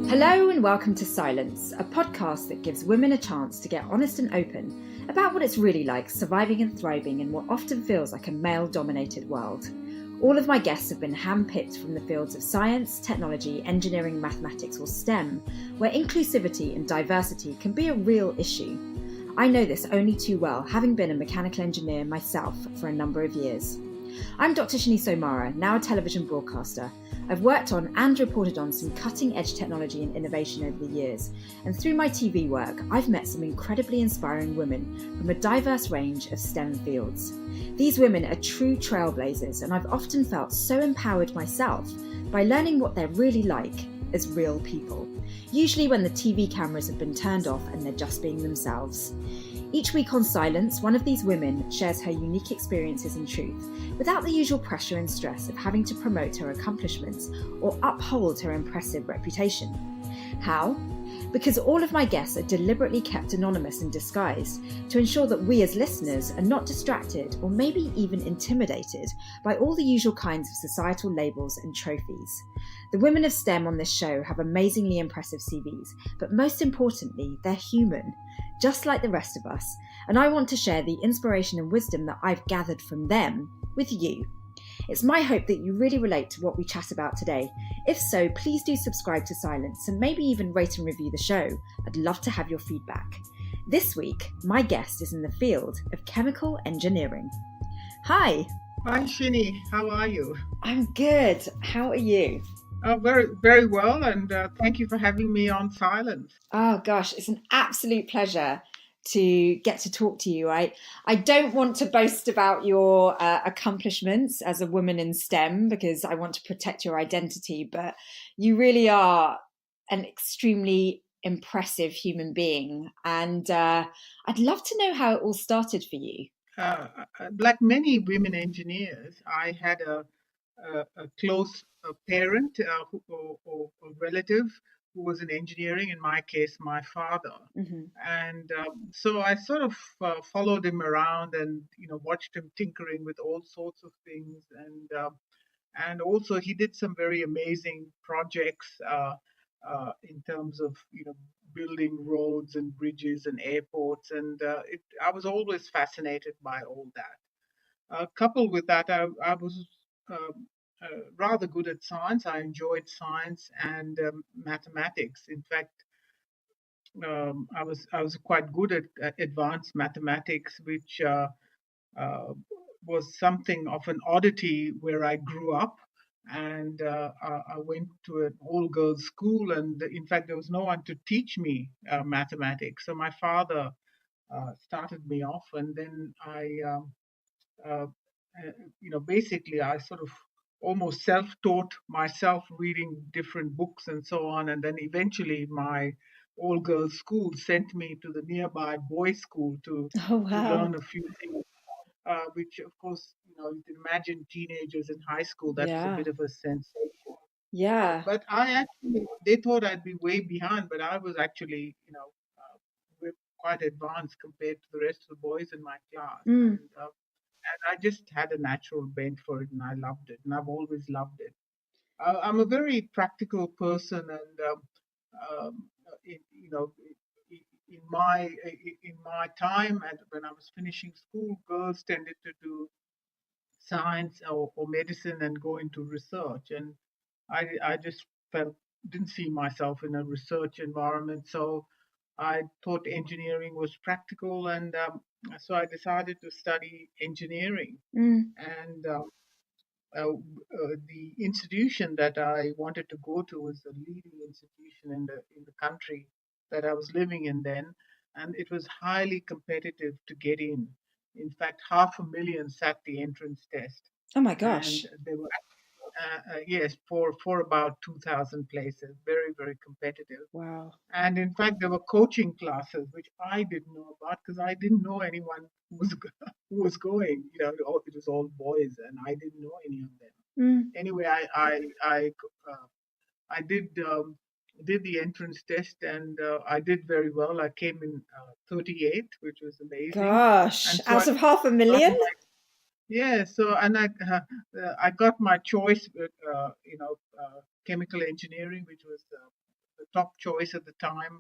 Hello and welcome to Scilence, a podcast that gives women a chance to get honest and open about what it's really like surviving and thriving in what often feels like a male-dominated world. All of my guests have been handpicked from the fields of science, technology, engineering, mathematics or STEM, where inclusivity and diversity can be a real issue. I know this only too well, having been a mechanical engineer myself for a number of years. I'm Dr. Shanice O'Mara, now a television broadcaster. I've worked on and reported on some cutting-edge technology and innovation over the years, and through my TV work, I've met some incredibly inspiring women from a diverse range of STEM fields. These women are true trailblazers, and I've often felt so empowered myself by learning what they're really like as real people, usually when the TV cameras have been turned off and they're just being themselves. Each week on Scilence, one of these women shares her unique experiences and truth, without the usual pressure and stress of having to promote her accomplishments or uphold her impressive reputation. How? Because all of my guests are deliberately kept anonymous and disguised to ensure that we as listeners are not distracted or maybe even intimidated by all the usual kinds of societal labels and trophies. The women of STEM on this show have amazingly impressive CVs, but most importantly, they're human, just like the rest of us, and I want to share the inspiration and wisdom that I've gathered from them with you. It's my hope that you really relate to what we chat about today. If so, please do subscribe to Scilence and maybe even rate and review the show. I'd love to have your feedback. This week, my guest is in the field of chemical engineering. Hi. Hi, Shini. How are you? I'm good. How are you? Very, very well, and thank you for having me on Scilence. Oh gosh, it's an absolute pleasure to get to talk to you. I don't want to boast about your accomplishments as a woman in STEM because I want to protect your identity, but you really are an extremely impressive human being, and I'd love to know how it all started for you. Like many women engineers, I had a close parent or relative who was in engineering, in my case, my father. Mm-hmm. And so I sort of followed him around and, watched him tinkering with all sorts of things. And also he did some very amazing projects in terms of, building roads and bridges and airports. And I was always fascinated by all that. Coupled with that, I was rather good at science. I enjoyed science and mathematics. In fact, I was quite good at advanced mathematics, which was something of an oddity where I grew up. And I went to an all-girls school, and in fact, there was no one to teach me mathematics. So my father started me off, and then basically I sort of almost self-taught myself, reading different books and so on. And then eventually my all-girls school sent me to the nearby boys' school to learn a few things, which of course, you can imagine teenagers in high school, that was a bit of a sensation. Yeah. But they thought I'd be way behind, but I was actually, quite advanced compared to the rest of the boys in my class. And I just had a natural bent for it, and I loved it, and I've always loved it. I'm a very practical person, and in my time, and when I was finishing school, girls tended to do science or medicine and go into research, and I just didn't see myself in a research environment, so I thought engineering was practical, and so I decided to study engineering. And the institution that I wanted to go to was the leading institution in the country that I was living in then, and it was highly competitive to get in. In fact, 500,000 sat the entrance test. Oh my gosh! And there were yes, for about 2,000 places, very, very competitive. Wow! And in fact, there were coaching classes which I didn't know about because I didn't know anyone who was going. It was all boys, and I didn't know any of them. Anyway, I did the entrance test, and I did very well. I came in 38, which was amazing. Gosh, so out of 500,000. Yeah, so and I got my choice with chemical engineering, which was the top choice at the time.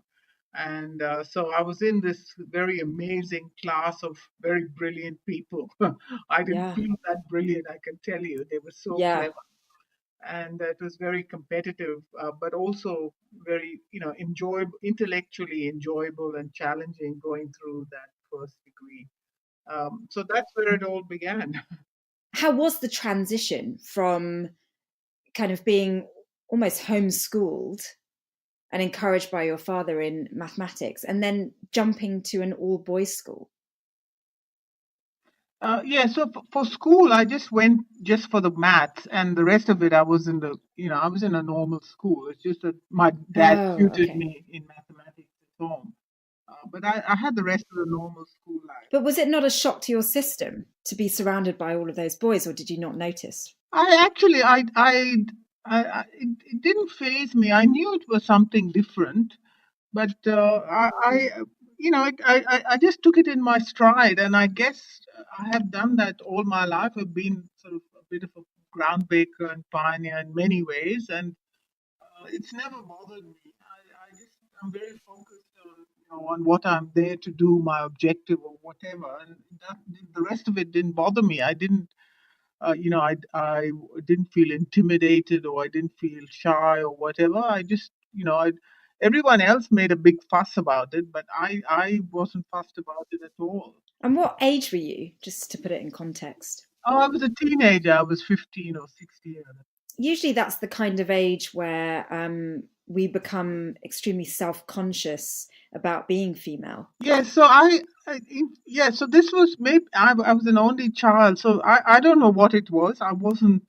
And so I was in this very amazing class of very brilliant people. I didn't Yeah. feel that brilliant, I can tell you. They were so Yeah. clever. And it was very competitive, but also very, enjoyable, intellectually enjoyable and challenging going through that first degree. So that's where it all began. How was the transition from kind of being almost homeschooled and encouraged by your father in mathematics and then jumping to an all boys school? Yeah, so for school, I just went just for the maths, and the rest of it, I was in I was in a normal school. It's just that my dad Oh, tutored okay. me in mathematics at home, but I had the rest of the normal school life. But was it not a shock to your system to be surrounded by all of those boys, or did you not notice? I actually, it didn't phase me. I knew it was something different, but I just took it in my stride, and I guess I have done that all my life. I've been sort of a bit of a groundbreaker and pioneer in many ways, and it's never bothered me. I'm very focused on on what I'm there to do, my objective or whatever, and that, the rest of it didn't bother me. I didn't I didn't feel intimidated or I didn't feel shy or whatever. I just, everyone else made a big fuss about it, but I wasn't fussed about it at all. And what age were you, just to put it in context? Oh, I was a teenager. I was 15 or 16. Usually that's the kind of age where we become extremely self-conscious about being female. Yeah, so yeah, so this was maybe I was an only child, so I don't know what it was. I wasn't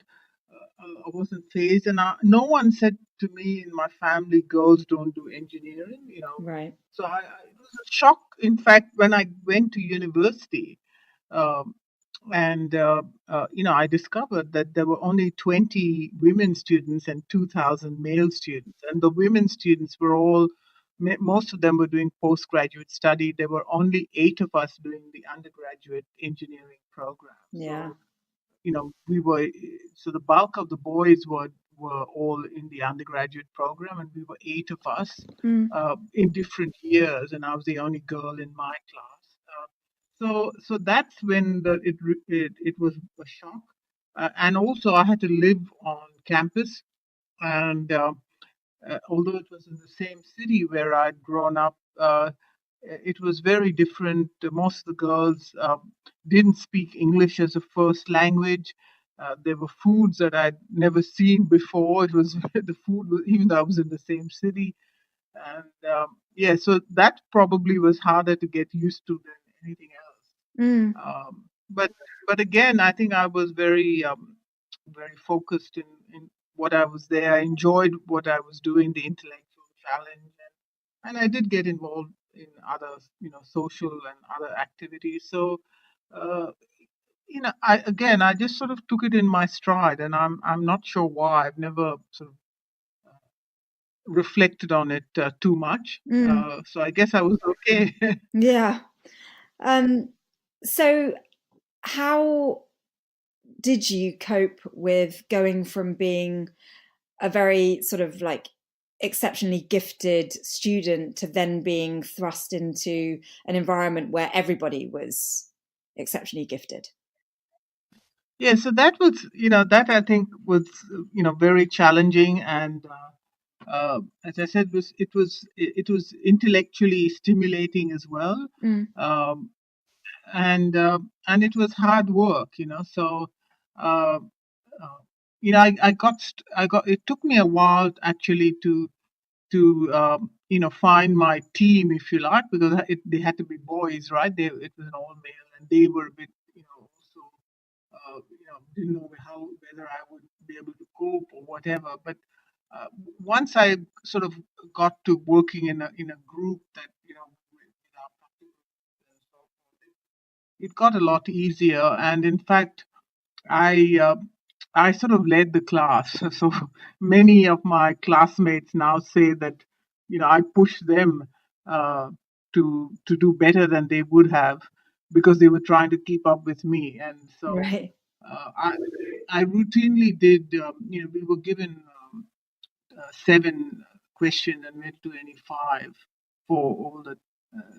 phased, and no one said to me in my family, girls don't do engineering, Right. So it was a shock, in fact, when I went to university, um, and I discovered that there were only 20 women students and 2,000 male students, and the women students were all most of them were doing postgraduate study. There were only 8 of us doing the undergraduate engineering program. Yeah. So we were so the bulk of the boys were all in the undergraduate program, and we were 8 of us Mm. in different years, and I was the only girl in my class. So that's when it was a shock, and also I had to live on campus, and although it was in the same city where I'd grown up, it was very different. Most of the girls didn't speak English as a first language. There were foods that I'd never seen before. It was the food, even though I was in the same city, and yeah, so that probably was harder to get used to than anything else. Mm. But again, I think I was very focused in what I was there. I enjoyed what I was doing, the intellectual challenge, and I did get involved in other social and other activities. So uh, I just sort of took it in my stride, and I'm not sure why. I've never sort of reflected on it too much. Mm. So I guess I was okay. Yeah. Um, so how did you cope with going from being a very sort of like exceptionally gifted student to then being thrust into an environment where everybody was exceptionally gifted? Yeah, so that was, that I think was, very challenging, and as I said, it was intellectually stimulating as well, Mm. um, and it was hard work, So, uh, uh, I got. It took me a while actually to find my team, if you like, because they had to be boys, right? It was an all male, and they were a bit, also didn't know how whether I would be able to cope or whatever. But once I sort of got to working in a group that with our practicals and so forth, it got a lot easier. And in fact, I uh, I sort of led the class. So many of my classmates now say that I pushed them uh, to do better than they would have because they were trying to keep up with me. And so Right. uh, I I routinely did. We were given 7 question and went to any 5 for all the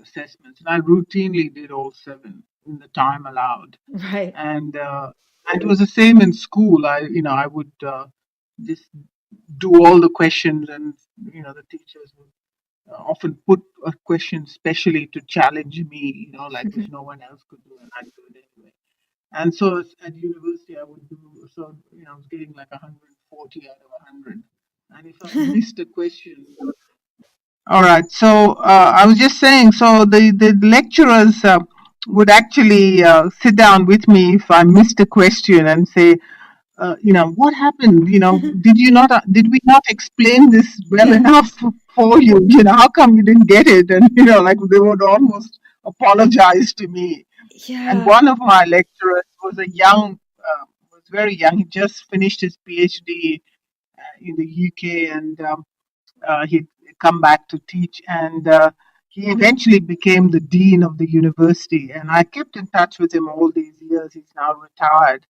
assessments. And I routinely did all 7 in the time allowed. Right. And it was the same in school. I would just do all the questions, and the teachers would often put a question specially to challenge me, like which no one else could do, and I'd do it anyway. And so at university, I would do so. I was getting like 140 out of 100, and if I missed a question, all right. So I was just saying. So the lecturers would actually sit down with me if I missed a question and say, what happened? Did we not explain this well Yeah. enough for you? How come you didn't get it? And like they would almost apologize to me. And Yeah. one of my lecturers was very young. He just finished his PhD in the UK, and he'd come back to teach. And he eventually became the dean of the university. And I kept in touch with him all these years. He's now retired.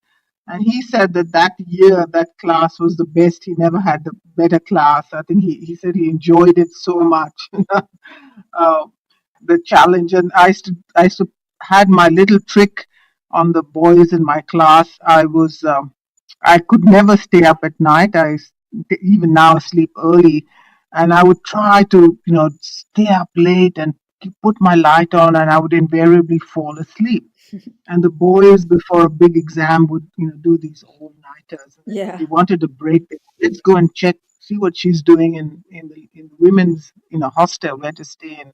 And he said that year, that class was the best. He never had the better class. I think he said he enjoyed it so much. uh, the challenge. And I used to had my little trick on the boys in my class. I could never stay up at night. Even now sleep early, and I would try to stay up late and put my light on, and I would invariably fall asleep. And the boys before a big exam would do these all nighters. Yeah. They wanted a break. Let's go and check, see what she's doing in the women's hostel where to stay in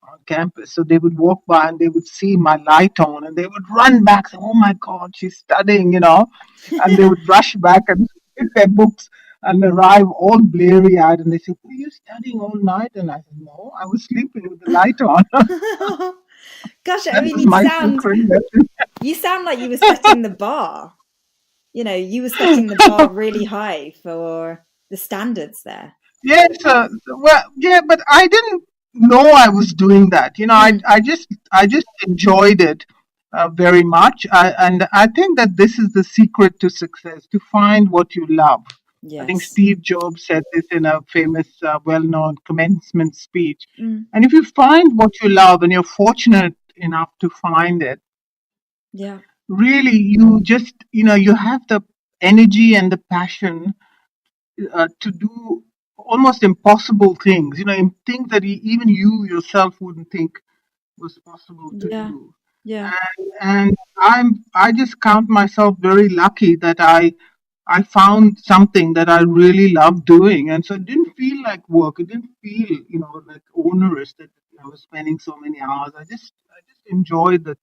on campus. So they would walk by and they would see my light on, and they would run back, say, "Oh my God, she's studying," and they would rush back and pick their books and arrive all bleary eyed, and they say, "Were you studying all night?" And I said, "No, I was sleeping with the light on." Gosh, I That mean, was my secret lesson. you sound like you were setting the bar. You were setting the bar really high for the standards there. Yes, well, yeah, but I didn't know I was doing that. Mm, I just enjoyed it very much. And I think that this is the secret to success: to find what you love. I think yes. Steve Jobs said this in a famous, well-known commencement speech. Mm, And if you find what you love, and you're fortunate enough to find it, yeah. really, you have the energy and the passion to do almost impossible things, things that even you yourself wouldn't think was possible to Yeah. do. Yeah. And I just count myself very lucky that I found something that I really love doing, and so it didn't feel like work. It didn't feel like onerous that I was spending so many hours. I just enjoyed the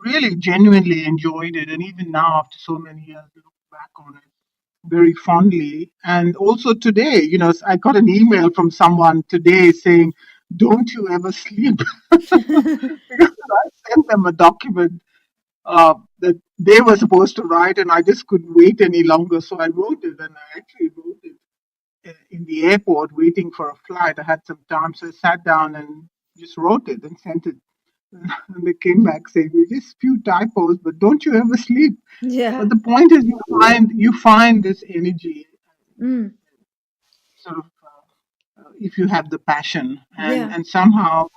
really genuinely enjoyed it, and even now after so many years, I look back on it very fondly. And also today, I got an email from someone today saying, "Don't you ever sleep?" Because I sent them a document that they were supposed to write, and I just couldn't wait any longer. So I wrote it, and I actually wrote it in the airport waiting for a flight. I had some time, so I sat down and just wrote it and sent it. And they came back saying, "We just few typos, but don't you ever sleep?" Yeah. But the point is, you find this energy, Mm, sort of, if you have the passion, and yeah. and somehow,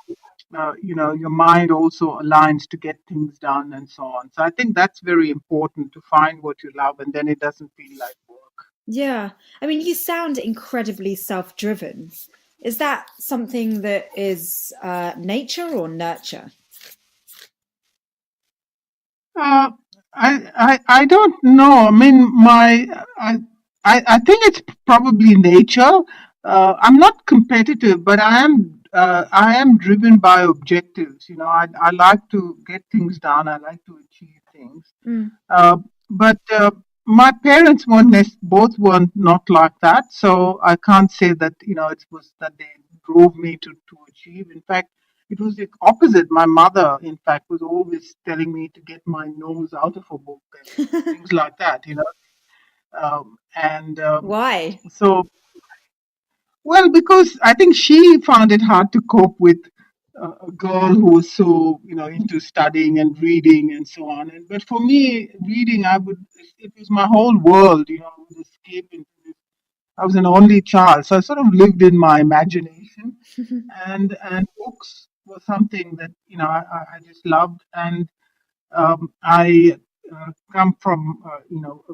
your mind also aligns to get things done and so on. So I think that's very important, to find what you love, and then it doesn't feel like work. Yeah. I mean, you sound incredibly self-driven. Is that something that is nature or nurture? Uh, I don't know. I mean, I think it's probably nature. I'm not competitive, but I am driven by objectives. I like to get things done. I like to achieve things. Mm, But my parents both were not like that, so I can't say that it was that they drove me to achieve. In fact, it was the opposite. My mother, in fact, was always telling me to get my nose out of a book and things like that. And why? so, well, because I think she found it hard to cope with a girl who was so, into studying and reading and so on. But for me, reading, it was my whole world. I would escape into this. I was an only child, so I sort of lived in my imagination, and books were something that I just loved, and I come from a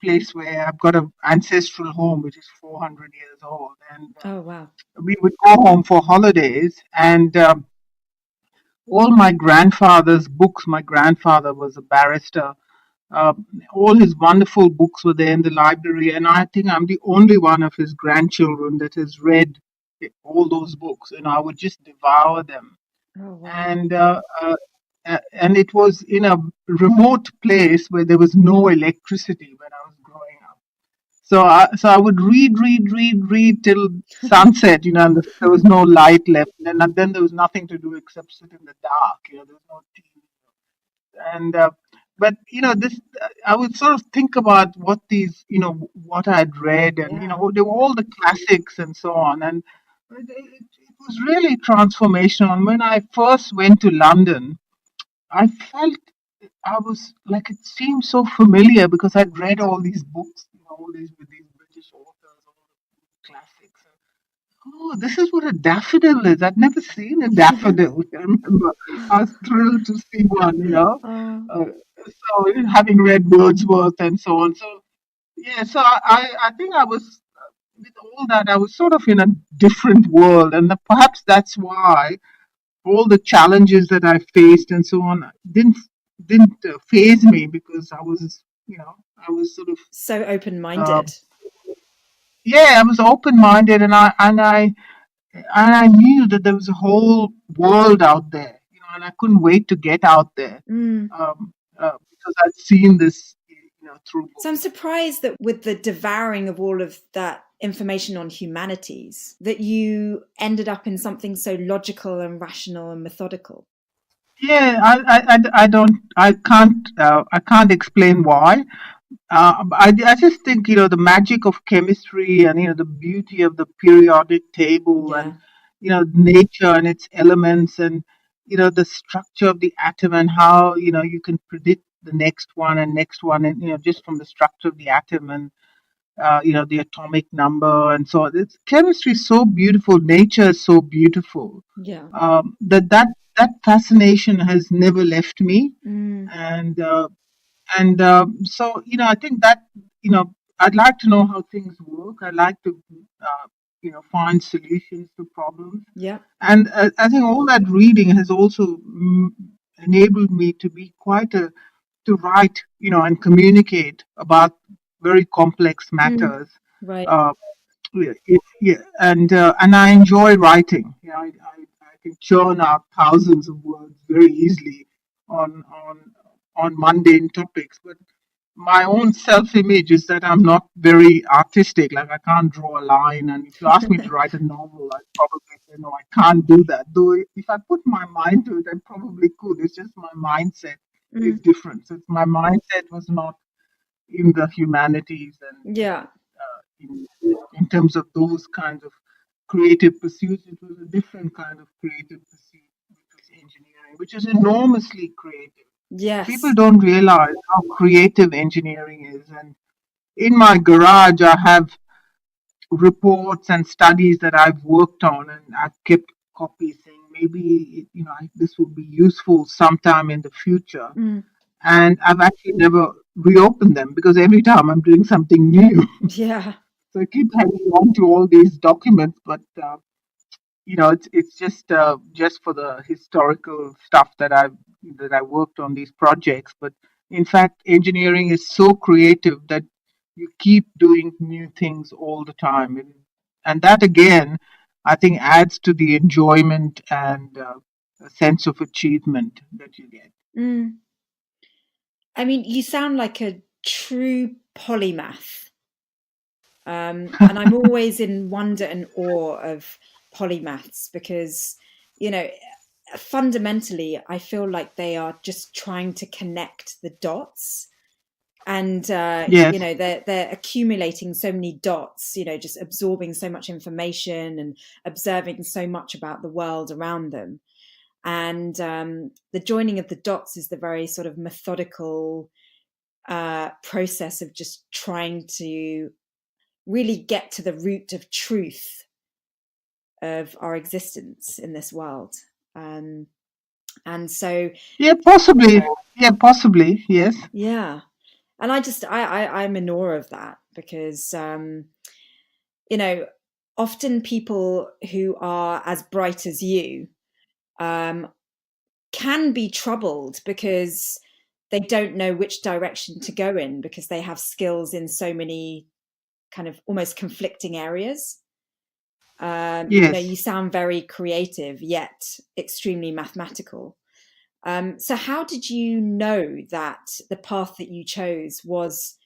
place where I've got an ancestral home which is 400 years old, and Oh, wow. we would go home for holidays, and all my grandfather's books. My grandfather was a barrister. Uh, all his wonderful books were there in the library, and I think I'm the only one of his grandchildren that has read all those books, and I would just devour them. Oh, wow. And it was in a remote place where there was no electricity when I was growing up. So I would read till sunset, and there was no light left. And then there was nothing to do except sit in the dark. There was no TV. And but this I would sort of think about what I'd read, and Yeah. there were all the classics and so on, and it was really transformational. And when I first went to London, I felt I was like, it seemed so familiar because I'd read all these books, all these with these British authors, all the classics. Oh, this is what a daffodil is. I'd never seen a daffodil. I remember I was thrilled to see one. Oh, So having read Wordsworth and so on. So, yeah, so I think I was, with all that, I was sort of in a different world. And perhaps that's why all the challenges that I faced and so on didn't phase me, because I was sort of, so uh, open-minded. yeah, I was open minded, and I knew that there was a whole world out there, and I couldn't wait to get out there, Mm. because I'd seen this, through So I'm books. surprised that with the devouring of all of that information on humanities, that you ended up in something so logical and rational and methodical. Yeah, I can't explain why. I just think, the magic of chemistry, and, the beauty of the periodic table, and, Yeah. nature and its elements, and, the structure of the atom, and how, you can predict the next one, and, just from the structure of the atom, and, the atomic number, and so on. Chemistry is so beautiful. Nature is so beautiful. Yeah. That fascination has never left me, Mm. and so, I think that, I'd like to know how things work. I like to find solutions to problems, Yeah. and I think all that reading has also enabled me to be quite a to write, and communicate about very complex Mm. matters. Right. uh, yeah, and I enjoy writing. I can churn out thousands of words very easily on on on mundane topics. But my own self-image is that I'm not very artistic. Like, I can't draw a line. And if you ask me to write a novel, I'd probably say no, I can't do that. Though if I put my mind to it, I probably could. It's just my mindset is Mm. different. So my mindset was not in the humanities, and Yeah. in terms of those kinds of creative pursuits. It was a different kind of creative pursuit, which was engineering, which is enormously creative. People Yes. don't realize how creative engineering is. And in my garage, I have reports and studies that I've worked on, and I've kept copies, saying maybe this will be useful sometime in the future. Mm. And I've actually never reopened them, because every time I'm doing something new. Yeah. So I keep hanging on to all these documents, but it's just for the historical stuff that I worked on these projects. But in fact, engineering is so creative that you keep doing new things all the time, and that again, I think, adds to the enjoyment and a sense of achievement that you get. Mm. I mean, you sound like a true polymath. And I'm always in wonder and awe of polymaths because, you know, fundamentally, I feel like they are just trying to connect the dots. And Yes. they're accumulating so many dots, just absorbing so much information and observing so much about the world around them. And the joining of the dots is the very sort of methodical process of just trying to really get to the root of truth of our existence in this world. And so, Yeah, possibly. Yeah, possibly. Yes. yeah. And I'm in awe of that because, you know, often people who are as bright as you um, can be troubled because they don't know which direction to go in because they have skills in so many kind of almost conflicting areas. Yes. You sound very creative yet extremely mathematical. So how did you know that the path that you chose was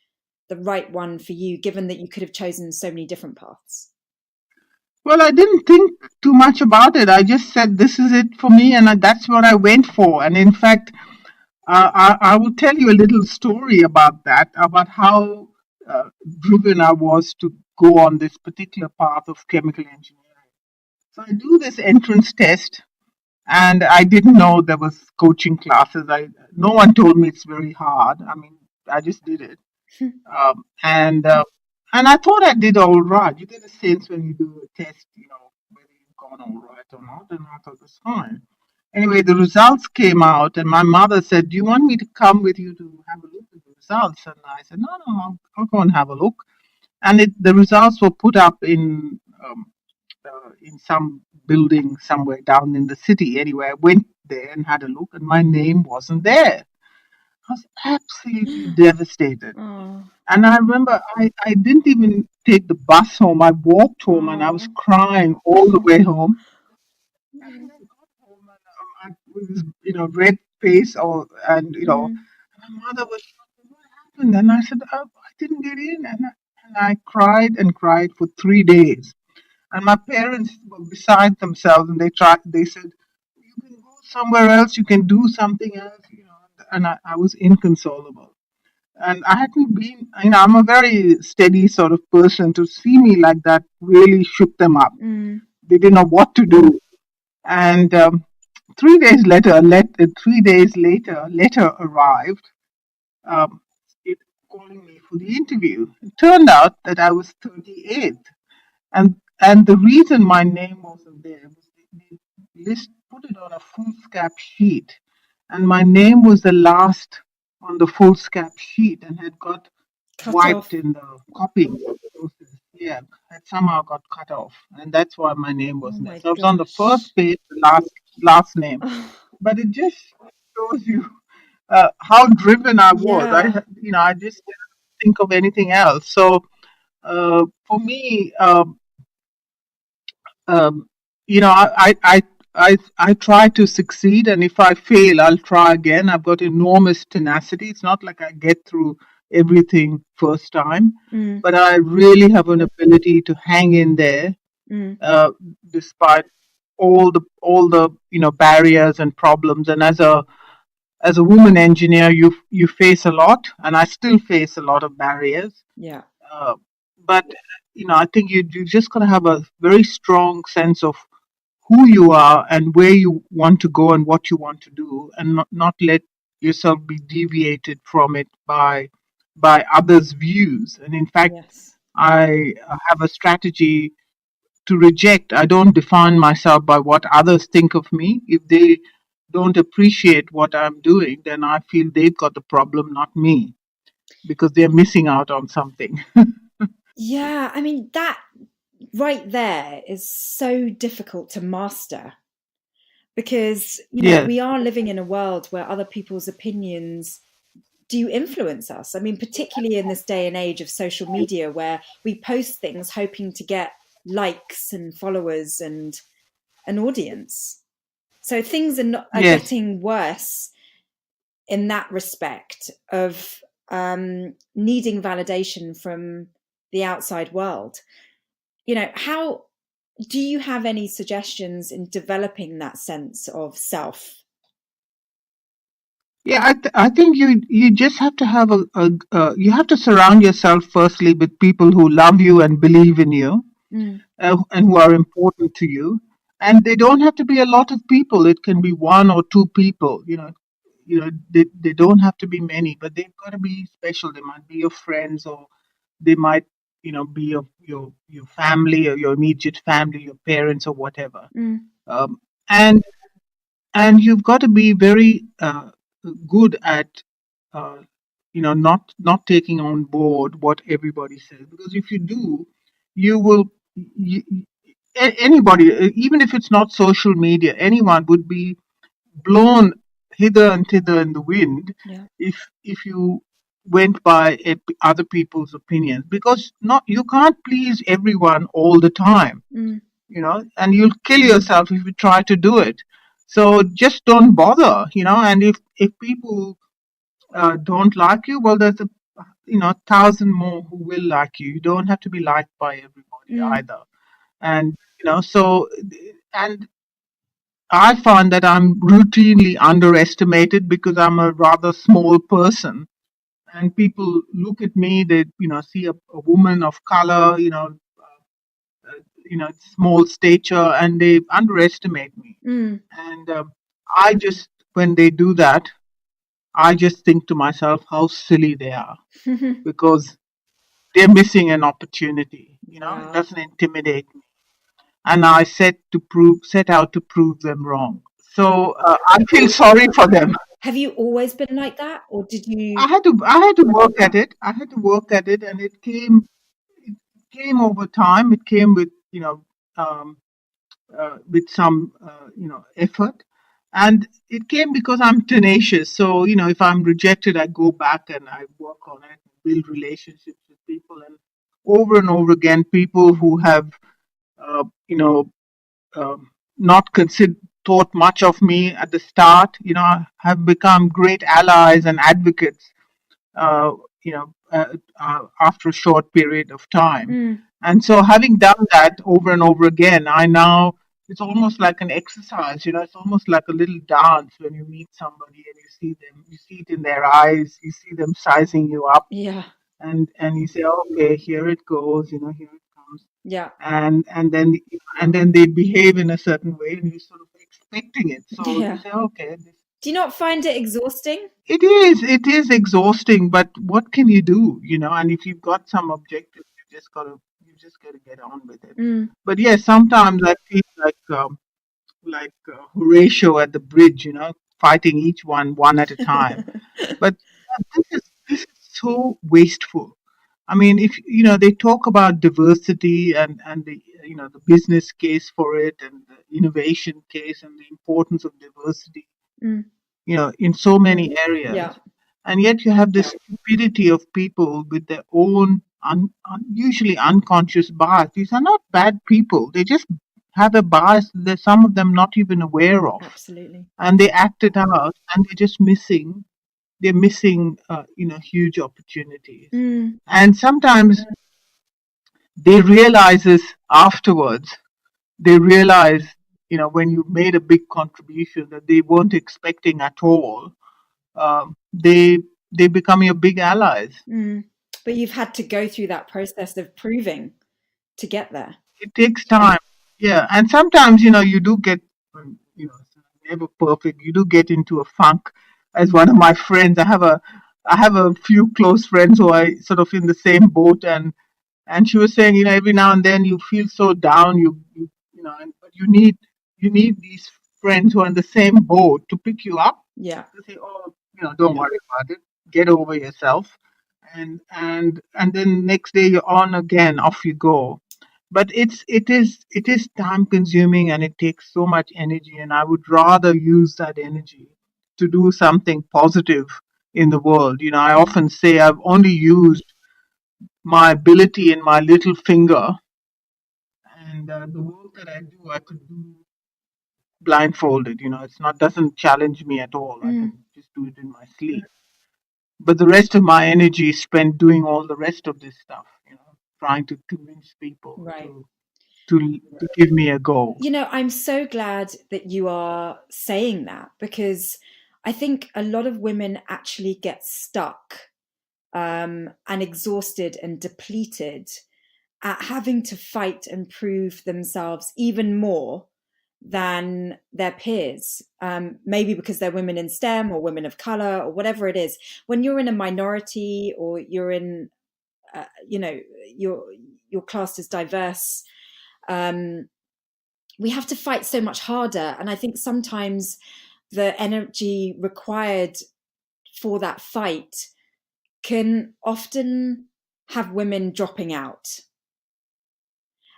the right one for you, given that you could have chosen so many different paths? Well, I didn't think too much about it. I just said, this is it for me, and that's what I went for. And in fact, I will tell you a little story about that, about how driven I was to go on this particular path of chemical engineering. So I do this entrance test, and I didn't know there was coaching classes. No one told me it's very hard. I mean, I just did it. Um, and uh, and I thought I did all right. You get a sense when you do a test, whether you've gone all right or not. And I thought it was fine. Anyway, the results came out, and my mother said, "Do you want me to come with you to have a look at the results?" And I said, "No, no, I'll go and have a look." And the results were put up in some building somewhere down in the city. Anyway, I went there and had a look, and my name wasn't there. I was absolutely devastated. Oh, And I remember I didn't even take the bus home. I walked home and I was oh, crying all the way home. And I got home and with this, red face, mm, and my mother was, what happened? And I said, oh, I didn't get in. And I cried and cried for 3 days. And my parents were beside themselves, and they said, you can go somewhere else, you can do something else, and I was inconsolable. And I hadn't been, I'm a very steady sort of person. To see me like that really shook them up. mm, They didn't know what to do. And 3 days later, a letter arrived, um, it, calling me for the interview. It turned out that I was 38th. And the reason my name wasn't there was they put it on a foolscap sheet, and my name was the last on the foolscap sheet and had got cut wiped off. in the copying process. Yeah, had somehow got cut off, and that's why my name Oh wasn't there. my So I was on the first gosh. page, the last name. But it just shows you how driven I was. Yeah. I just didn't think of anything else. So for me, um, I try to succeed, and if I fail, I'll try again. I've got enormous tenacity. It's not like I get through everything first time, Mm, but I really have an ability to hang in there, mm, uh, despite all the barriers and problems. And as a woman engineer, you face a lot, and I still face a lot of barriers. yeah. Uh, but I think you just got to have a very strong sense of who you are and where you want to go and what you want to do, and not let yourself be deviated from it by others' views. And in fact, Yes. I have a strategy to reject. I don't define myself by what others think of me. If they don't appreciate what I'm doing, then I feel they've got the problem, not me, because they're missing out on something. Yeah. I mean, that right there is so difficult to master because, Yes, we are living in a world where other people's opinions do influence us. I mean, particularly in this day and age of social media where we post things hoping to get likes and followers and an audience. So things are yes. getting worse in that respect of needing validation from the outside world. How do you have any suggestions in developing that sense of self? Yeah, I think you just have to have you have to surround yourself firstly with people who love you and believe in you, Mm, and who are important to you. And they don't have to be a lot of people. It can be one or two people. They don't have to be many, but they've got to be special. They might be your friends, or they might be your family or your immediate family, your parents or whatever. Um, and and you've got to be very good at not taking on board what everybody says, because if you do, you will you, anybody, even if it's not social media, anyone would be blown hither and thither in the wind if you went by other people's opinions, because not you can't please everyone all the time, and you'll kill yourself if you try to do it. So just don't bother, and if people don't like you, well, there's a thousand more who will like you. You don't have to be liked by everybody either. And so, and I find that I'm routinely underestimated because I'm a rather small person, and people look at me. They see a woman of color, small stature, and they underestimate me. And I just, when they do that, I just think to myself how silly they are, because they're missing an opportunity. It doesn't intimidate me, and I set out to prove them wrong. So I feel sorry for them. Have you always been like that, or did you? I had to work at it. I had to work at it, and it came over time. It came with um, with some effort, and it came because I'm tenacious. So if I'm rejected, I go back and I work on it, build relationships with people, and over again, people who have uh, you know not thought much of me at the start, have become great allies and advocates, uh, after a short period of time. And so, having done that over and over again, it's almost like an exercise, it's almost like a little dance when you meet somebody and you see it in their eyes, you see them sizing you up, and you say, okay, here it goes, here it comes. And then they behave in a certain way, and you're sort of expecting it. So you say, okay. Do you not find it exhausting? It is exhausting, but what can you do? And if you've got some objectives, you just gotta get on with it. But yes, sometimes I feel like Horatio at the bridge, fighting each one at a time. But this is so wasteful. I mean, if they talk about diversity and the the business case for it, and the innovation case, and the importance of diversity, in so many areas, and yet you have this stupidity of people with their own usually unconscious bias. These are not bad people; they just have a bias that some of them not even aware of, Absolutely. and they act it out, and they're missing huge opportunities. And sometimes they realizes afterwards, they realize, when you made a big contribution that they weren't expecting at all, they become your big allies. But you've had to go through that process of proving to get there. It takes time. Yeah. And sometimes, you do get, it's never perfect. You do get into a funk. As one of my friends, I have a few close friends who are sort of in the same boat, and she was saying, every now and then you feel so down, but you need these friends who are in the same boat to pick you up. To say, oh, don't worry about it, get over yourself, and then next day you're on again, off you go. But it is time consuming, and it takes so much energy, and I would rather use that energy to do something positive in the world. I often say I've only used my ability in my little finger, and the work that I do, I could do blindfolded. It's not doesn't challenge me at all. I can just do it in my sleep. But the rest of my energy is spent doing all the rest of this stuff. Trying to convince people to give me a go. I'm so glad that you are saying that, because I think a lot of women actually get stuck and exhausted and depleted at having to fight and prove themselves even more than their peers. Maybe because they're women in STEM or women of color or whatever it is. When you're in a minority, or you're in you're classed as diverse, we have to fight so much harder. And I think sometimes the energy required for that fight can often have women dropping out.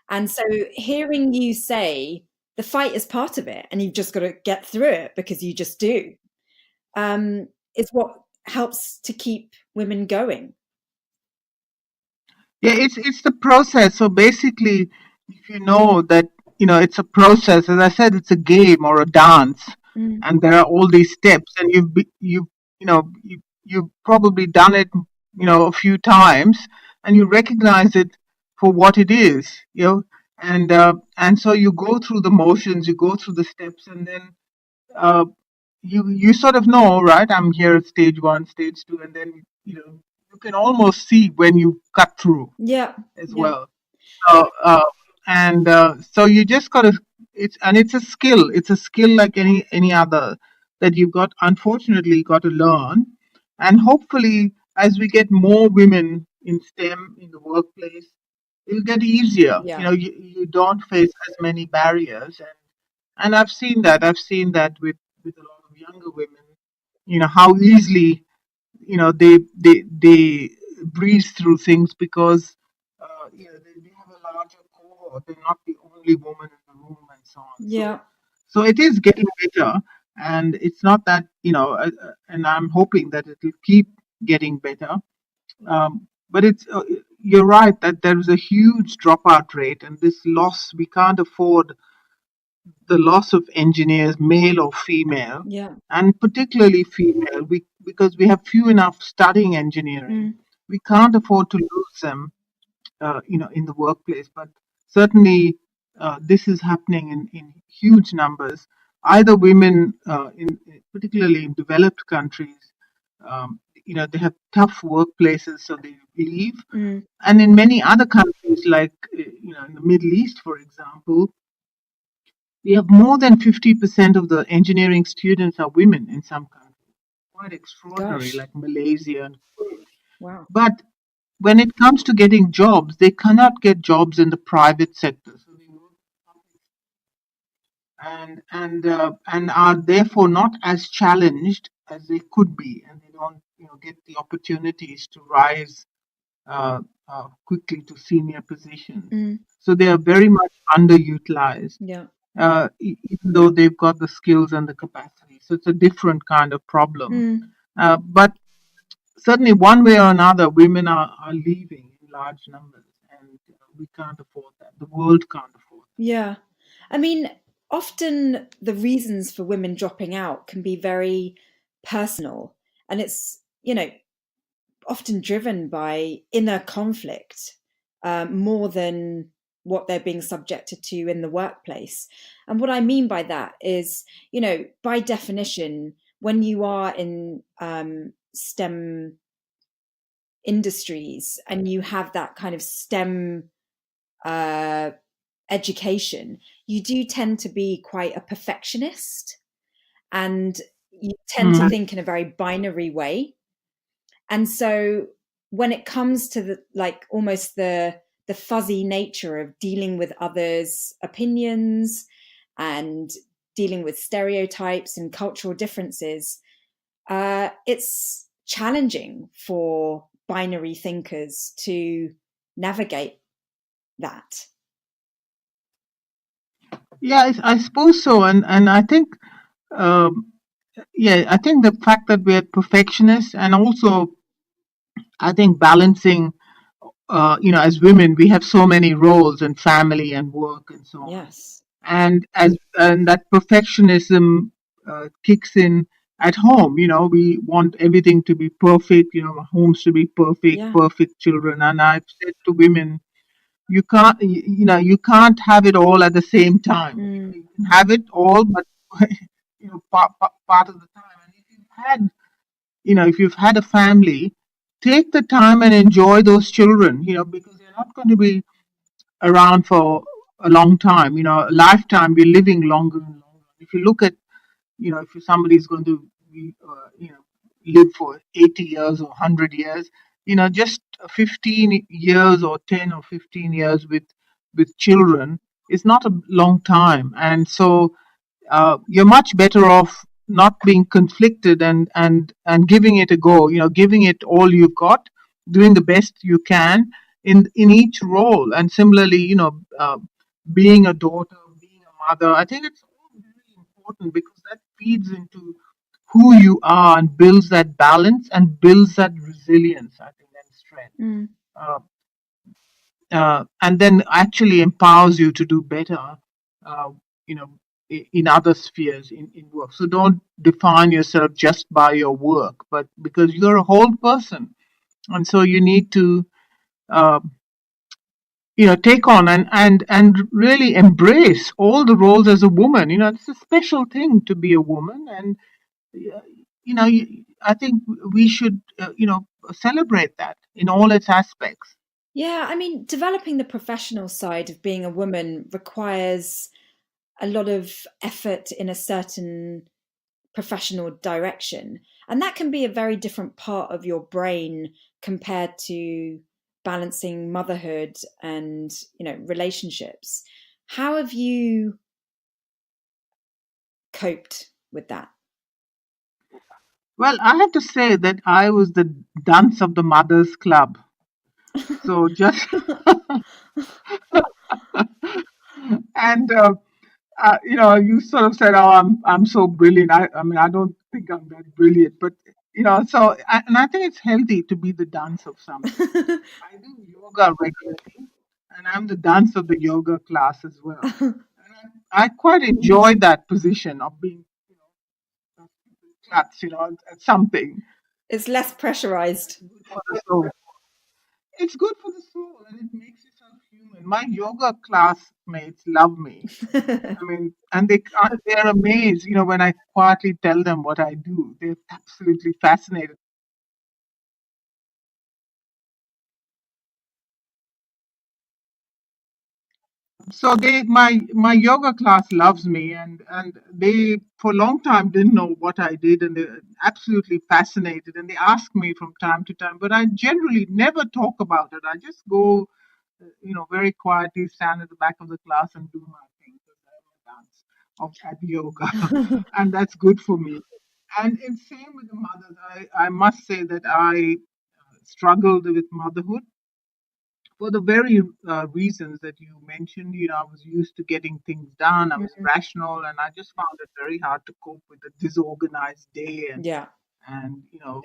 And so hearing you say the fight is part of it and you've just got to get through it because you just do, is what helps to keep women going. Yeah, it's the process. So basically, if you know that it's a process, as I said, it's a game or a dance, and there are all these steps, and you've probably done it a few times, and you recognize it for what it is, and so you go through the motions, you go through the steps, and then uh, you sort of know, right? I'm here at stage 1, stage 2, and then you can almost see when you cut through as well. So so you just got to. It's a skill. It's a skill like any other that you've got. Unfortunately, got to learn, and hopefully, as we get more women in STEM in the workplace, it'll get easier. You don't face as many barriers, and I've seen that. I've seen that with a lot of younger women. How easily they breeze through things because they have a larger cohort. They're not the only woman in the room and so on. So it is getting better, and it's not that and I'm hoping that it will keep getting better. But you're right that there is a huge dropout rate, and this loss we can't afford the loss of engineers, male or female, and particularly female, because we have few enough studying engineering. We can't afford to lose them, in the workplace. But certainly, this is happening in huge numbers. Either women, particularly in developed countries, they have tough workplaces, so they leave. And in many other countries, like in the Middle East, for example, we have more than 50% of the engineering students are women in some countries. Quite extraordinary, like Malaysia and Kuwait. Wow. But when it comes to getting jobs, they cannot get jobs in the private sector. So they work and are therefore not as challenged as they could be, and they don't get the opportunities to rise quickly to senior positions. So they are very much underutilized. Even though they've got the skills and the capacity. So it's a different kind of problem. But certainly, one way or another, women are leaving in large numbers, and we can't afford that. The world can't afford that. Yeah. I mean, often the reasons for women dropping out can be very personal, and it's, often driven by inner conflict more than what they're being subjected to in the workplace. And what I mean by that is, by definition, when you are in STEM industries and you have that kind of STEM education, you do tend to be quite a perfectionist, and you tend to think in a very binary way. And so when it comes to almost the fuzzy nature of dealing with others' opinions and dealing with stereotypes and cultural differences, it's challenging for binary thinkers to navigate that. Yeah, I suppose so, and I think, I think the fact that we're perfectionists, and also I think balancing, as women, we have so many roles in family and work and so on. Yes. And that perfectionism kicks in at home. We want everything to be perfect. Homes to be perfect, perfect children. And I've said to women, you can't have it all at the same time. You can have it all, but part of the time. And if you've had a family, take the time and enjoy those children. Because they're not going to be around for a long time. A lifetime. We're living longer and longer. If you look at, if somebody's going to be, live for 80 years or 100 years, just 15 years or 10 or 15 years with children is not a long time, and so you're much better off not being conflicted and giving it a go. Giving it all you've got, doing the best you can in each role. And similarly, being a daughter, being a mother, I think it's all very important because that feeds into who you are and builds that balance and builds that resilience, I think, and strength. Mm. Uh, and then actually empowers you to do better, uh, you know, in other spheres in work. So don't define yourself just by your work, but because you're a whole person, and so you need to, uh, take on and really embrace all the roles as a woman. It's a special thing to be a woman, and uh, I think we should, celebrate that in all its aspects. Yeah, I mean, developing the professional side of being a woman requires a lot of effort in a certain professional direction. And that can be a very different part of your brain compared to balancing motherhood and, relationships. How have you coped with that? Well, I have to say that I was the dunce of the mothers club. So just and you sort of said, "Oh, I'm so brilliant." I mean, I don't think I'm that brilliant, but and I think it's healthy to be the dunce of something. I do yoga regularly, and I'm the dunce of the yoga class as well. And I quite enjoy that position of being, klutz, at something. It's less pressurized. Good for the soul. It's good for the soul and it makes yourself human. My yoga classmates love me. I mean, and they're amazed, when I quietly tell them what I do. They're absolutely fascinated. So my yoga class loves me, and they for a long time didn't know what I did, and they're absolutely fascinated, and they ask me from time to time, but I generally never talk about it. I just go, very quietly stand at the back of the class and do my thing because I'm a dance at yoga, and that's good for me. And in same with the mothers, I must say that I struggled with motherhood for the very reasons that you mentioned. I was used to getting things done. I was Mm. rational, and I just found it very hard to cope with a disorganized day Yeah. and all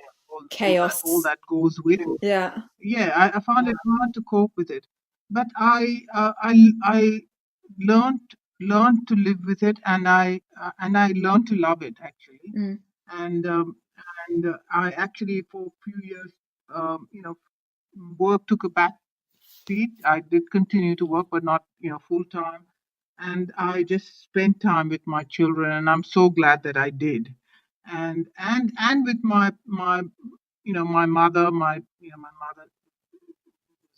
Chaos. that goes with it. Yeah. Yeah, I found it hard to cope with it, but I learned to live with it, and I learned to love it actually, Mm. and I actually for a few years, work took a back seat. I did continue to work, but not full time, and I just spent time with my children, and I'm so glad that I did, and with my mother, my mother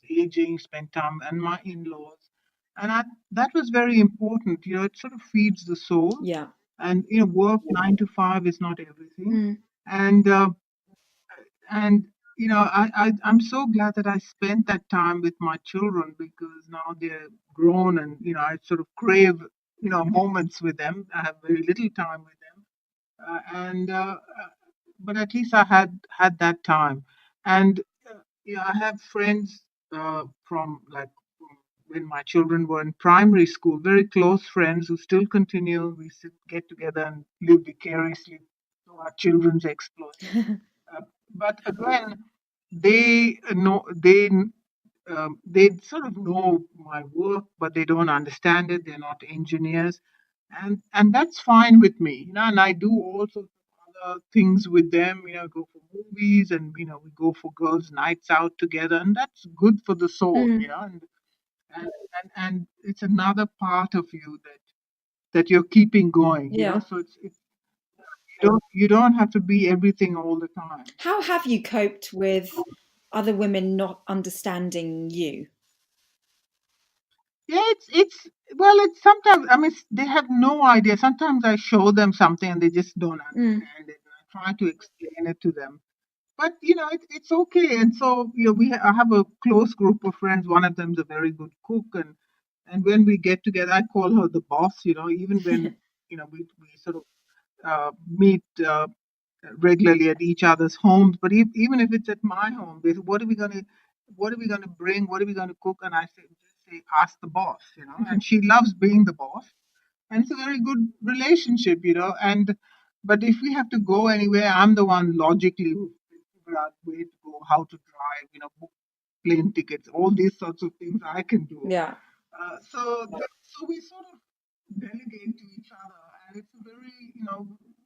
aging, spent time, and my in-laws, and that was very important. It sort of feeds the soul, Yeah. and work 9 to 5 is not everything, Mm. and and I'm so glad that I spent that time with my children because now they're grown, and I sort of crave moments with them. I have very little time with them, and but at least I had that time. And I have friends from like when my children were in primary school, very close friends who still continue. We sit, get together and live vicariously through our children's exploits. Uh, but again, they sort of know my work, but they don't understand it. They're not engineers, and that's fine with me. And I do all sorts of other things with them. Go for movies, and we go for girls' nights out together, and that's good for the soul. Mm. And it's another part of you that you're keeping going. Yeah. So it's you don't have to be everything all the time. How have you coped with other women not understanding you? Yeah, it's well, it's sometimes, I mean, they have no idea. Sometimes I show them something and they just don't Mm. understand it. And I try to explain it to them. but it's okay. And so I have a close group of friends. One of them's a very good cook, and when we get together, I call her the boss. Even when we sort of meet regularly at each other's homes. But even if it's at my home, they say, what are we gonna bring? What are we gonna cook? And I say, ask the boss. And she loves being the boss, and it's a very good relationship. And but if we have to go anywhere, I'm the one logically who figure out where to go, how to drive, book plane tickets, all these sorts of things I can do. Yeah. So we sort of delegate to each other, and it's a very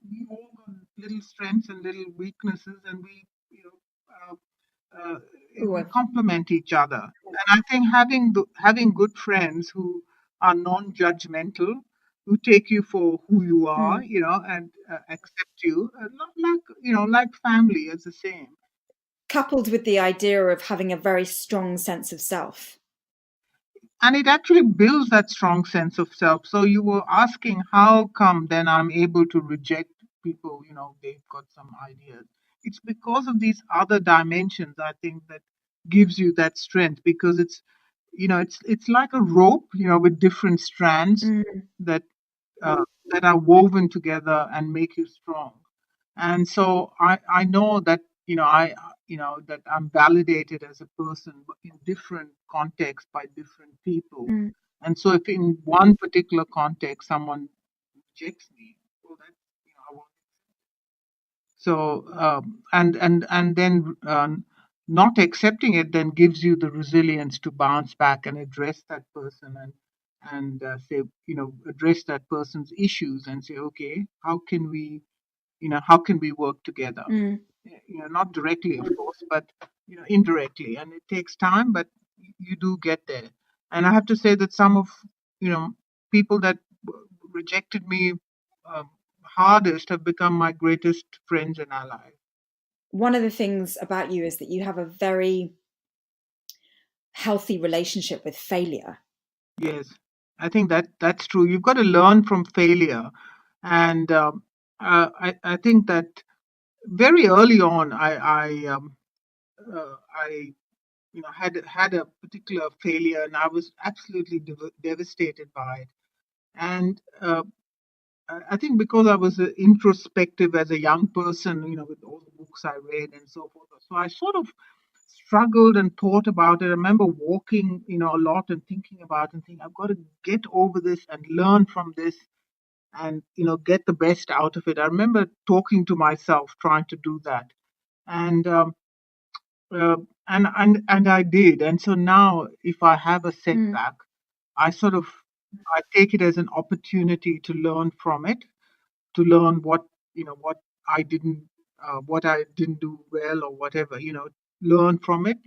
we all got little strengths and little weaknesses, and we Ooh, we complement each other. And I think having good friends who are non-judgmental, who take you for who you are, mm. and accept you, not like like family, as the same. Coupled with the idea of having a very strong sense of self. And it actually builds that strong sense of self. So you were asking how come then I'm able to reject people, they've got some ideas. It's because of these other dimensions, I think, that gives you that strength, because it's like a rope, with different strands Mm, that that are woven together and make you strong. And so I know that that I'm validated as a person in different contexts by different people. mm, And so if in one particular context someone rejects me, well, that I won't. So and then not accepting it then gives you the resilience to bounce back and address that person, and say, address that person's issues and say, okay, how can we work together? mm. Not directly, of course, but indirectly, and it takes time, but you do get there. And I have to say that some of people that rejected me um, hardest have become my greatest friends and allies. One of the things about you is that you have a very healthy relationship with failure. Yes, I think that's true. You've got to learn from failure, and I think that very early on, I had a particular failure, and I was absolutely devastated by it. And I think because I was introspective as a young person, with all the books I read and so forth, so I sort of struggled and thought about it. I remember walking, a lot and thinking about it and thinking, I've got to get over this and learn from this, and get the best out of it. I remember talking to myself, trying to do that, and uh, and I did. And so now, if I have a Mm, setback, I sort of I take it as an opportunity to learn from it, to learn what I didn't do well or whatever. Learn from it.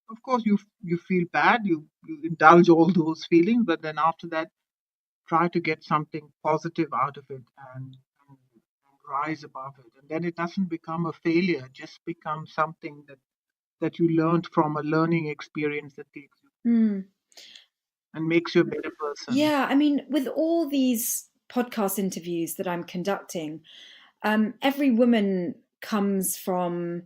Of course, you feel bad, you indulge all those feelings, but then after that, try to get something positive out of it, and rise above it. And then it doesn't become a failure; it just becomes something that you learned from, a learning experience that takes you mm. and makes you a better person. Yeah, I mean, with all these podcast interviews that I'm conducting, every woman comes from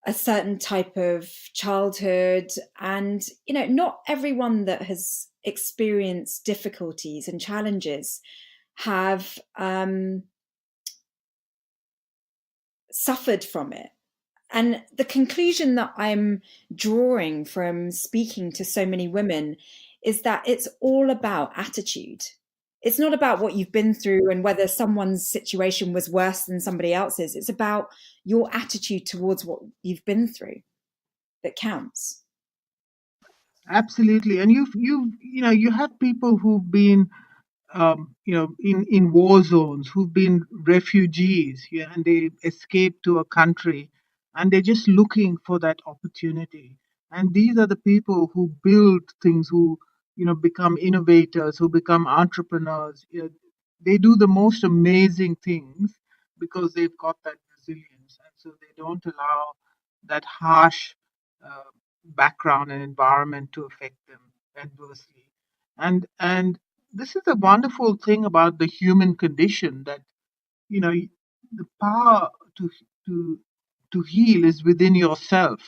a certain type of childhood, and not everyone that has experienced difficulties and challenges have suffered from it. And the conclusion that I'm drawing from speaking to so many women is that it's all about attitude. It's not about what you've been through and whether someone's situation was worse than somebody else's. It's about your attitude towards what you've been through that counts. Absolutely, and you have people who've been in war zones, who've been refugees, yeah, and they escape to a country, and they're just looking for that opportunity. And these are the people who build things, who become innovators, who become entrepreneurs. They do the most amazing things because they've got that resilience, and so they don't allow that harsh uh, background and environment to affect them adversely. And this is a wonderful thing about the human condition, that the power to to heal is within yourself.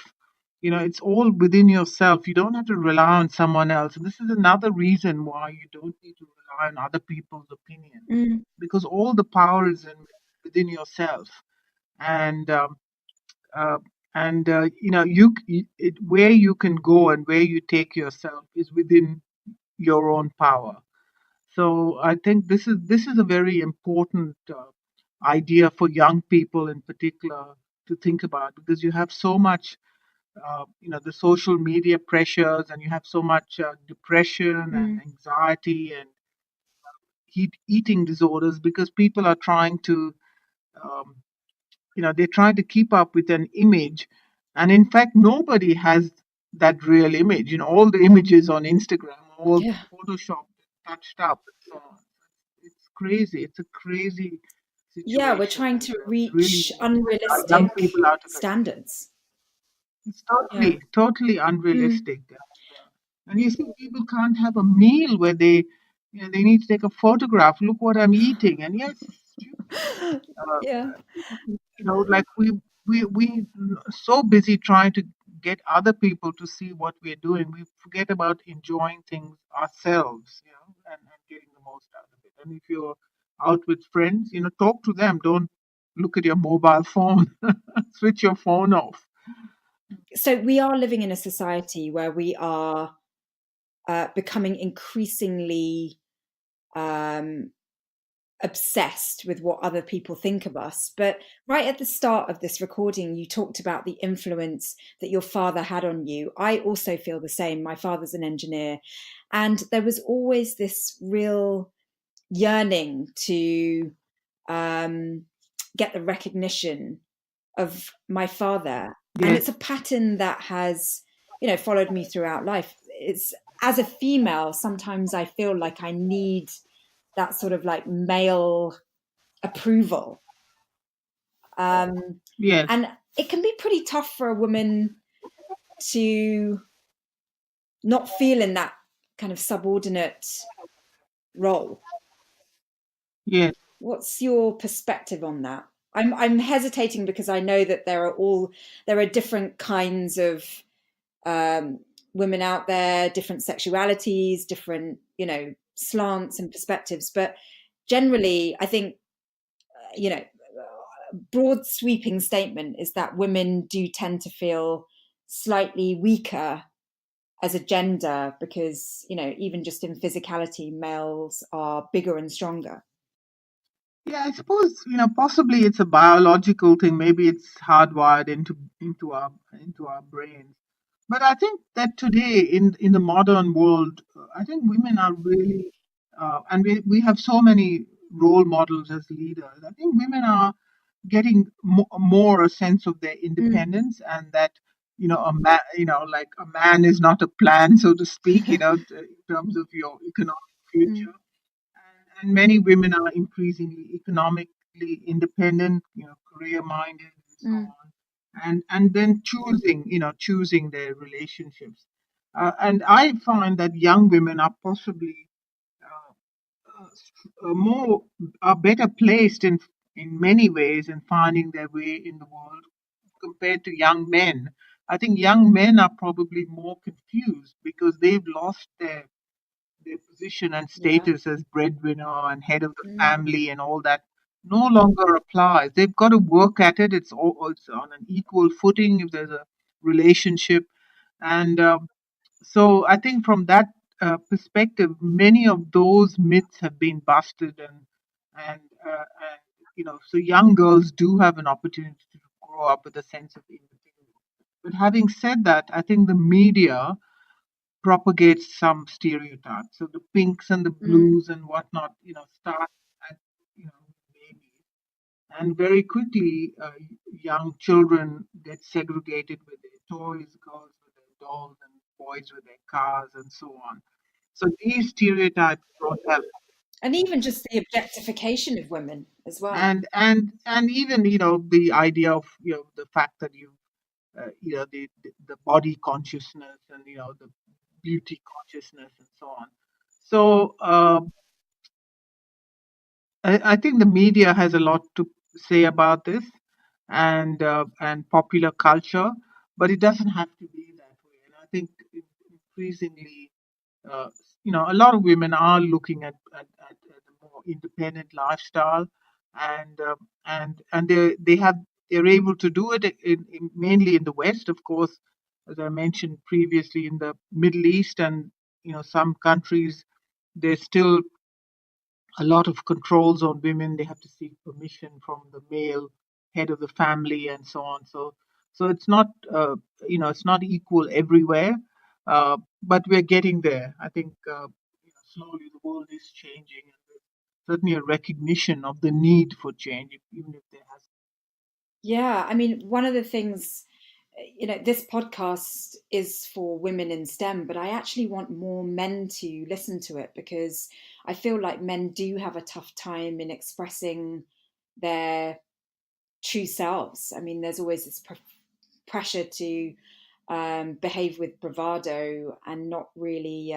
It's all within yourself. You don't have to rely on someone else. And this is another reason why you don't need to rely on other people's opinion, Mm. because all the power is within yourself. And uh, where you can go and where you take yourself is within your own power. So I think this is a very important idea for young people in particular to think about, because you have so much, the social media pressures, and you have so much depression and Mm. anxiety and eating disorders, because people are trying to, um, they're trying to keep up with an image, and in fact, nobody has that real image. All the images on Instagram are all Yeah. photoshopped, touched up, and so on. It's crazy. It's a crazy Yeah, we're situation, trying and to we really reach need to get our young unrealistic people out of it. standards. It's Yeah. totally Mm. unrealistic. And you see, people can't have a meal where they need to take a photograph. Look what I'm eating, and yes, it's stupid. Uh, Yeah. like we so busy trying to get other people to see what we're doing, we forget about enjoying things ourselves, and getting the most out of it. And if you're out with friends, talk to them. Don't look at your mobile phone. Switch your phone off. So we are living in a society where we are becoming increasingly um, obsessed with what other people think of us. But right at the start of this recording, you talked about the influence that your father had on you. I also feel the same. My father's an engineer, and there was always this real yearning to get the recognition of my father. And Yes, it's a pattern that has, followed me throughout life. It's as a female, sometimes I feel like I need that sort of like male approval. Um, yes, and it can be pretty tough for a woman to not feel in that kind of subordinate role. yes, What's your perspective on that? I'm hesitating because I know that there are different kinds of um, women out there, different sexualities, different slants and perspectives. But generally, I think broad sweeping statement is that women do tend to feel slightly weaker as a gender because even just in physicality, males are bigger and stronger. yeah. I suppose possibly it's a biological thing. Maybe it's hardwired into our brains. But I think that today in the modern world, I think women are really, and we have so many role models as leaders. I think women are getting more a sense of their Mm. independence, and that a man, like a man is not a plan, so to speak, in terms of your economic Mm. future. And many women are increasingly economically independent, career minded, and so Mm. on, and then choosing their relationships. And I find that young women are possibly uh, more are better placed in many ways in finding their way in the world compared to young men. I think young men are probably more confused because they've lost their position and Yeah. status as breadwinner and head of the Mm. family and all that no longer applies. They've got to work at it. It's on an equal footing if there's a relationship. And so I think from that perspective, many of those myths have been busted, and so young girls do have an opportunity to grow up with a sense of independence. But having said that, I think the media propagates some stereotypes. So the pinks and the Mm. blues and whatnot, start at babies, and very quickly, young children get segregated with their toys, girls with their dolls, and boys with their cars, and so on. So these stereotypes don't help. And even just the objectification of women as well. And even the idea of the fact that the body consciousness, and the beauty consciousness, and so on. So I think the media has a lot to say about this, and popular culture, but it doesn't have to be that way. And I think increasingly, uh, a lot of women are looking at a more independent lifestyle, and they're able to do it mainly in the West, of course, as I mentioned previously, in the Middle East and some countries. There's still a lot of controls on women. They have to seek permission from the male head of the family and so on. So it's not it's not equal everywhere, but we're getting there. I think slowly the world is changing, and there's certainly a recognition of the need for change, even if there has. Yeah, I mean, one of the things, this podcast is for women in STEM, but I actually want more men to listen to it because I feel like men do have a tough time in expressing their true selves. I mean, there's always this pressure to behave with bravado and not really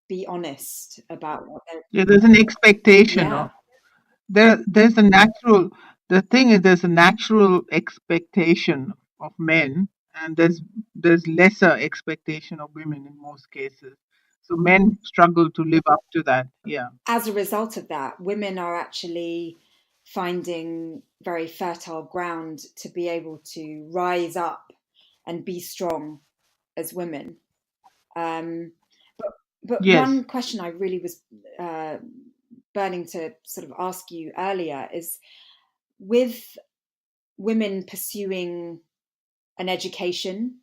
be honest about what they're. Yeah, there's an expectation Yeah, of there's a natural the thing is there's a natural expectation of men, and there's lesser expectation of women in most cases, so men struggle to live up to that. Yeah. as a result of that, women are actually finding very fertile ground to be able to rise up and be strong as women. Um, but Yes. one question I really was uh, burning to sort of ask you earlier is, with women pursuing an education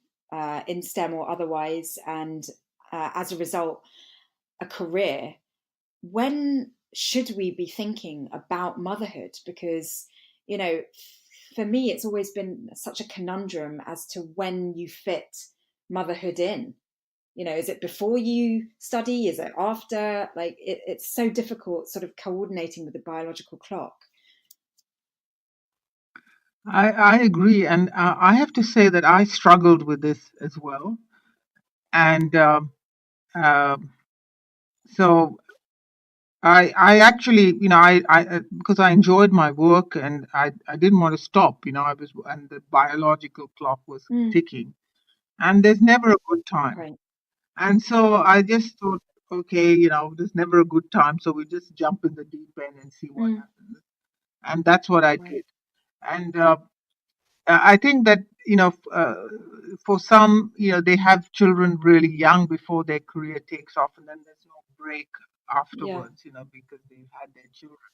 in STEM or otherwise, and as a result, a career, when should we be thinking about motherhood? Because, you know, for me, it's always been such a conundrum as to when you fit motherhood in. Is it before you study? Is it after? Like, it's so difficult sort of coordinating with the biological clock. I agree, and I have to say that I struggled with this as well, and um so I actually, because I enjoyed my work, and I didn't want to stop. And the biological clock was Mm, ticking, and there's never a good time. right. And so I just thought, okay, there's never a good time, so we just jump in the deep end and see what Mm, happens. And that's what I right. did. And I think that for some, they have children really young before their career takes off, and then there's no break Yeah. afterwards, because they've had their children.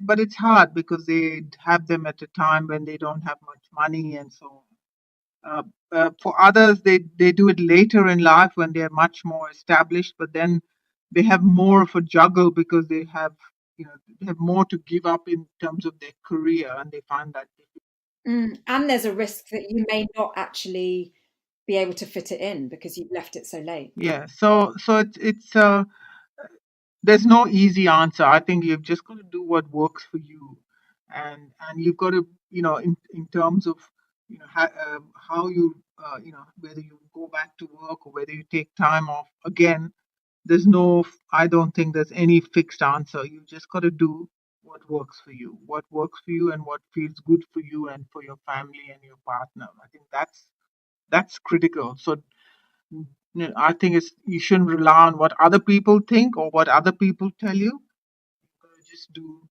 But it's hard because they have them at a time when they don't have much money and so on. For others, they do it later in life when they're much more established, but then they have more of a juggle because they have more to give up in terms of their career, and they find that difficult. And there's a risk that you may not actually be able to fit it in because you've left it so late. Yeah, so it's there's no easy answer. I think you've just got to do what works for you, and you've got to, in terms of, how you, whether you go back to work or whether you take time off. Again, I don't think there's any fixed answer. You just got to do what works for you, and what feels good for you and for your family and your partner. I think that's critical. So I think you shouldn't rely on what other people think or what other people tell you. You gotta just do,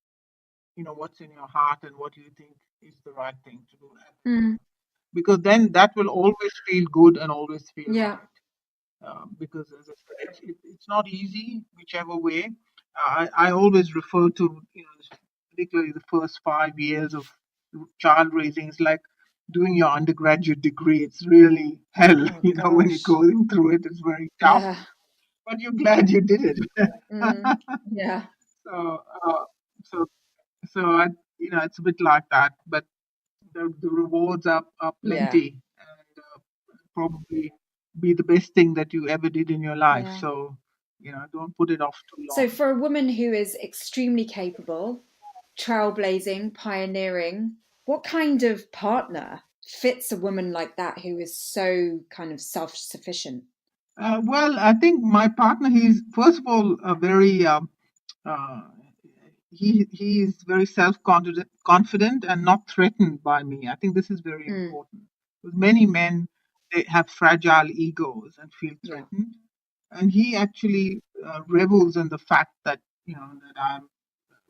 what's in your heart and what you think is the right thing to do at the Mm, time. Because then that will always feel good and always feel yeah. right. Because, as I said, it's not easy whichever way. I always refer to, particularly the first 5 years of child raising. It's like doing your undergraduate degree. It's really hell, Oh when you're gosh. going through it. It's very tough, Yeah. but you're glad you did it. Mm, yeah. so, so, it's a bit like that, but the rewards are Yeah. plenty, and probably be the best thing that you ever did in your life. Yeah. So, don't put it off too So, long. for a woman who is extremely capable, trailblazing, pioneering, what kind of partner fits a woman like that who is so kind of self sufficient? Well, I think my partner, he's first of all a very uh, he is very self-confident and not threatened by me. I think this is very Mm. important. Because many men, they have fragile egos and feel Yeah. threatened, and he actually revels in the fact that that I'm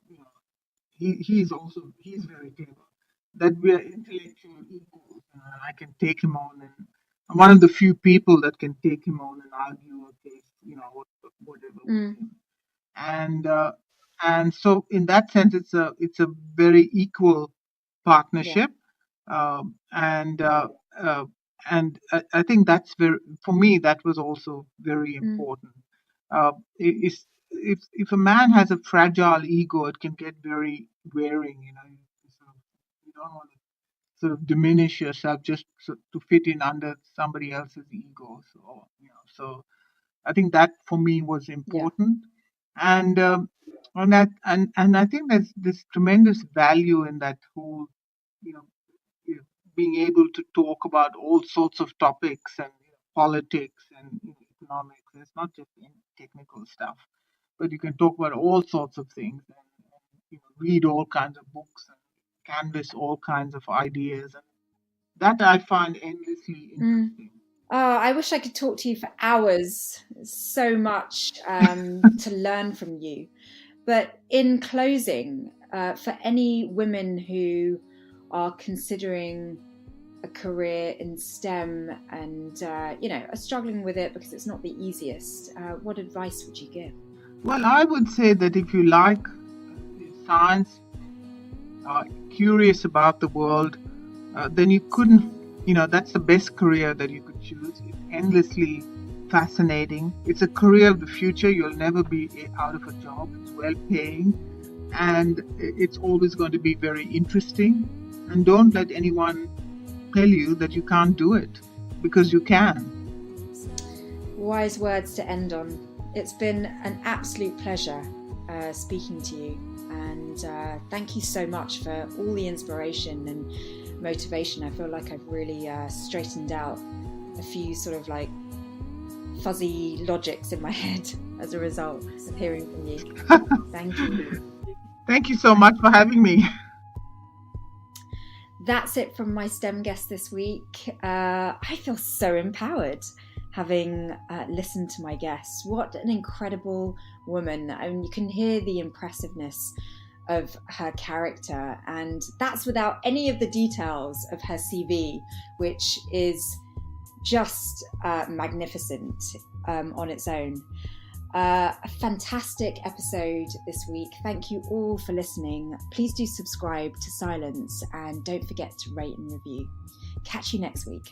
you know he's very clever, that we are intellectual equals, and I can take him on, and I'm one of the few people that can take him on and argue a case, whatever with Mm. him. And uh, and so in that sense it's a very equal Yeah. partnership. um, and uh, uh, I think that's very, for me, that was also very Mm. important. If a man has a fragile ego, it can get very wearing. You don't want to sort of diminish yourself just to fit in under somebody else's ego. So I think that for me was Yeah. important, and and I think there's this tremendous value in that whole, you know, you know, being able to talk about all sorts of topics, and politics and economics. It's not just technical stuff, but you can talk about all sorts of things, and read all kinds of books and canvas all kinds of ideas, and that I find endlessly Mm. interesting. Oh, I wish I could talk to you for hours. There's so much to learn from you. But in closing, for any women who are considering a career in STEM and are struggling with it because it's not the easiest, what advice would you give? Well, I would say that if you like science, curious about the world, then you couldn't, that's the best career that you could choose. It's endlessly fascinating. It's a career of the future. You'll never be out of a job. It's well paying, and it's always going to be very interesting. And don't let anyone tell you that you can't do it, because you can. Wise words to end on. It's been an absolute pleasure speaking to you, and thank you so much for all the inspiration and motivation. I feel like I've really straightened out a few sort of like fuzzy logics in my head as a result of hearing from you. Thank you. Thank you so much for having me. That's it from my STEM guest this week. I feel so empowered having listened to my guests. What an incredible woman. I mean, you can hear the impressiveness of her character, and that's without any of the details of her CV, which is just magnificent on its own. A fantastic episode this week. Thank you all for listening. Please do subscribe to Scilence and don't forget to rate and review. Catch you next week.